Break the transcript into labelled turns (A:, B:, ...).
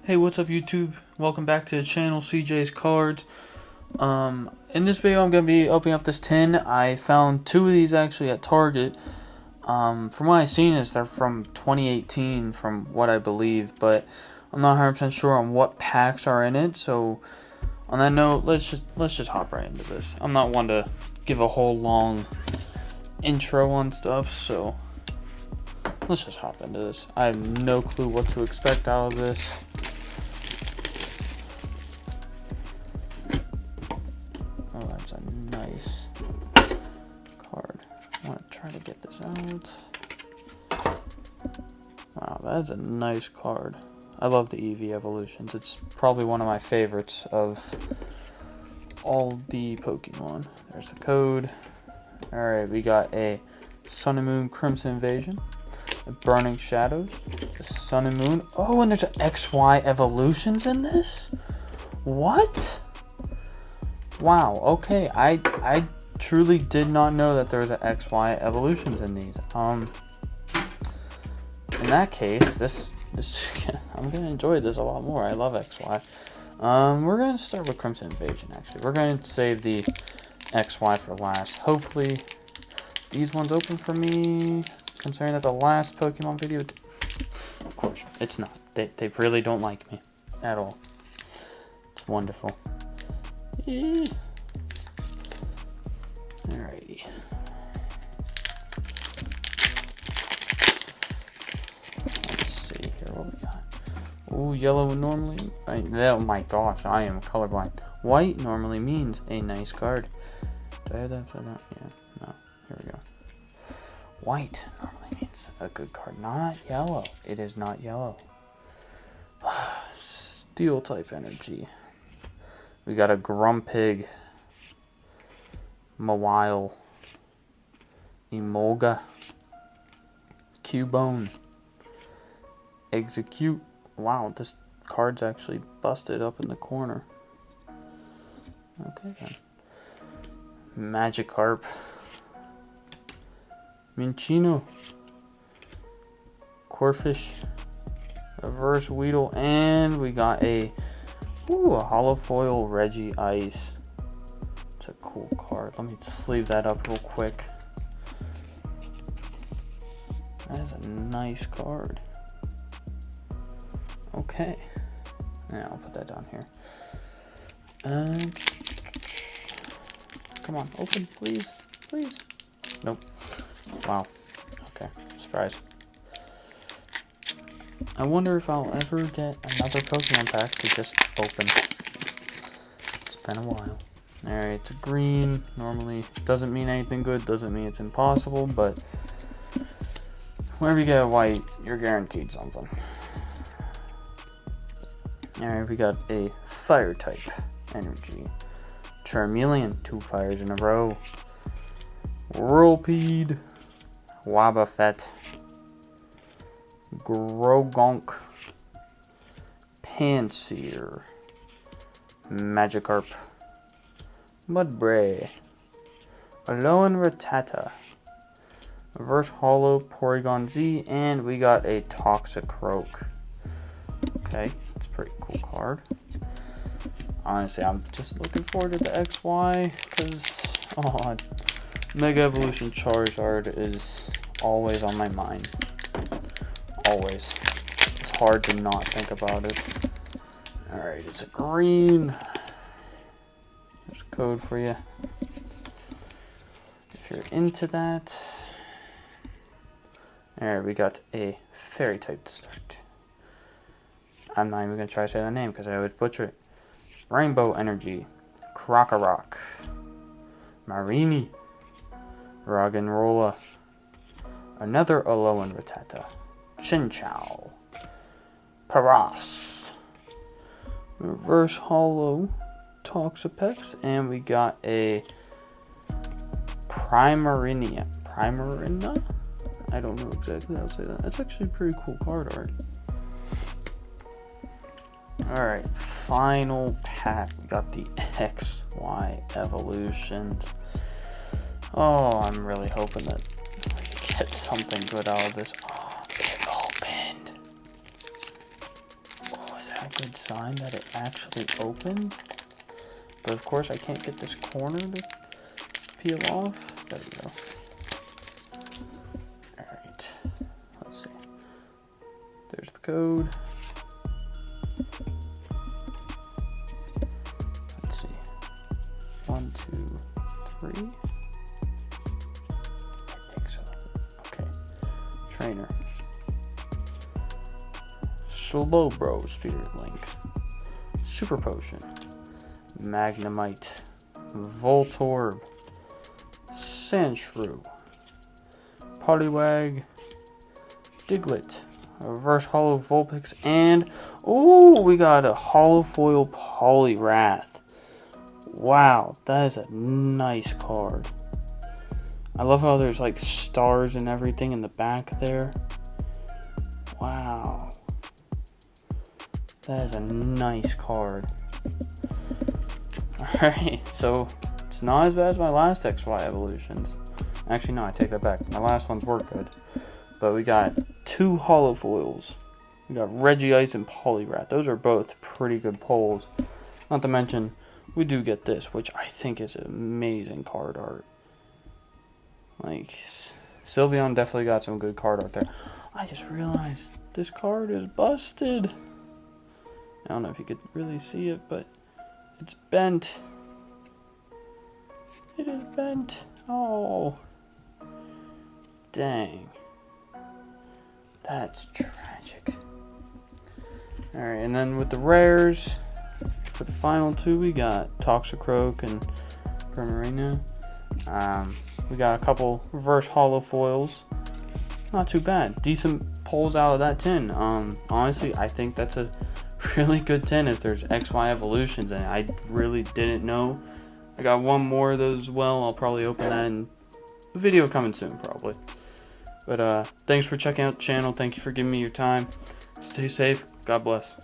A: Hey, what's up YouTube? Welcome back to the channel, CJ's Cards. In this video I'm going to be opening up this tin. I found two of these actually at Target. From what I've seen is they're from 2018 from what I believe, but I'm not 100% sure on what packs are in it. So on that note, let's just hop right into this. I'm not one to give a whole long intro on stuff, so let's just hop into this. I have no clue what to expect out of this. Oh, that's a nice card. I want to try to get this out. Wow, that is a nice card. I love the EV Evolutions. It's probably one of my favorites of all the Pokemon. There's the code. Alright, we got a Sun and Moon Crimson Invasion, a Burning Shadows, the Sun and Moon. Oh, and there's an XY Evolutions in this? What? Wow, okay, I truly did not know that there was an XY Evolutions in these. In that case, this I'm gonna enjoy this a lot more. I love XY. We're gonna start with Crimson Invasion. Actually, we're gonna save the XY for last. Hopefully, these ones open for me. Considering that the last Pokemon video, of course, it's not. They really don't like me at all. It's wonderful. Alrighty. Let's see here what we got. Ooh, yellow normally. Oh my gosh, I am colorblind. White normally means a nice card. Did I have that upside down? Yeah, no. Here we go. White normally means a good card. Not yellow. It is not yellow. Steel type energy. We got a Grumpig, Mawile, Emolga, Cubone, Execute. Wow, this card's actually busted up in the corner. Okay then. Magikarp, Minchino, Corphish, Reverse Weedle, and we got a Hollow Foil Reggie Ice. It's a cool card. Let me sleeve that up real quick. That is a nice card. Okay. Yeah, I'll put that down here. Come on, open, please. Please. Nope. Wow. Okay. Surprise. I wonder if I'll ever get another Pokemon pack to just open. It's been a while. Alright, it's a green. Normally doesn't mean anything good, doesn't mean it's impossible, but whenever you get a white, you're guaranteed something. Alright, we got a fire type energy. Charmeleon, 2 fires in a row. Whirlpeed, Wobbuffet, Grogonk, Pansear, Magikarp, Mudbray, Alolan Rattata, Reverse Hollow Porygon Z, and we got a Toxicroak. Okay, it's a pretty cool card. Honestly, I'm just looking forward to the XY, because, Mega Evolution Charizard is always on my mind. Always. It's hard to not think about it. Alright, it's a green. There's a code for you. If you're into that. Alright, we got a fairy type to start. I'm not even going to try to say that name because I always butcher it. Rainbow Energy. Krokorok. Marini. Roggenrola. Another Alolan Rattata. Chinchou, Paras, Reverse Hollow Toxapex, and we got a Primarina. I don't know exactly how to say that. That's actually a pretty cool card art. Alright, final pack. We got the XY Evolutions. Oh, I'm really hoping that we get something good out of this. Oh, it opened. Oh, is that a good sign that it actually opened? But of course I can't get this corner to peel off. There we go. Alright, let's see. There's the code. Let's see. 1, 2, 3. I think so. Okay. Trainer. Slowbro Spirit Link. Super Potion. Magnemite. Voltorb. Sandshrew. Poliwag. Diglett. Reverse Hollow Vulpix. And, ooh, we got a Hollow Foil Poliwrath. Wow, that is a nice card. I love how there's like stars and everything in the back there. Wow. That is a nice card. Alright, so it's not as bad as my last XY evolutions. Actually, no, I take that back. My last ones were good. But we got 2 Hollow Foils. We got Regice and Poliwrath. Those are both pretty good pulls. Not to mention, we do get this, which I think is amazing card art. Like, Sylveon definitely got some good card art there. I just realized this card is busted. I don't know if you could really see it, but it's bent. It is bent. Oh. Dang. That's tragic. Alright, and then with the rares, for the final 2, we got Toxicroak and Primarina. We got a couple reverse hollow foils. Not too bad. Decent pulls out of that tin. Honestly, I think that's a really good tin if there's XY evolutions, and I really didn't know. I got one more of those as well. I'll probably open that in a video coming soon, probably. But thanks for checking out the channel. Thank you for giving me your time. Stay safe. God bless.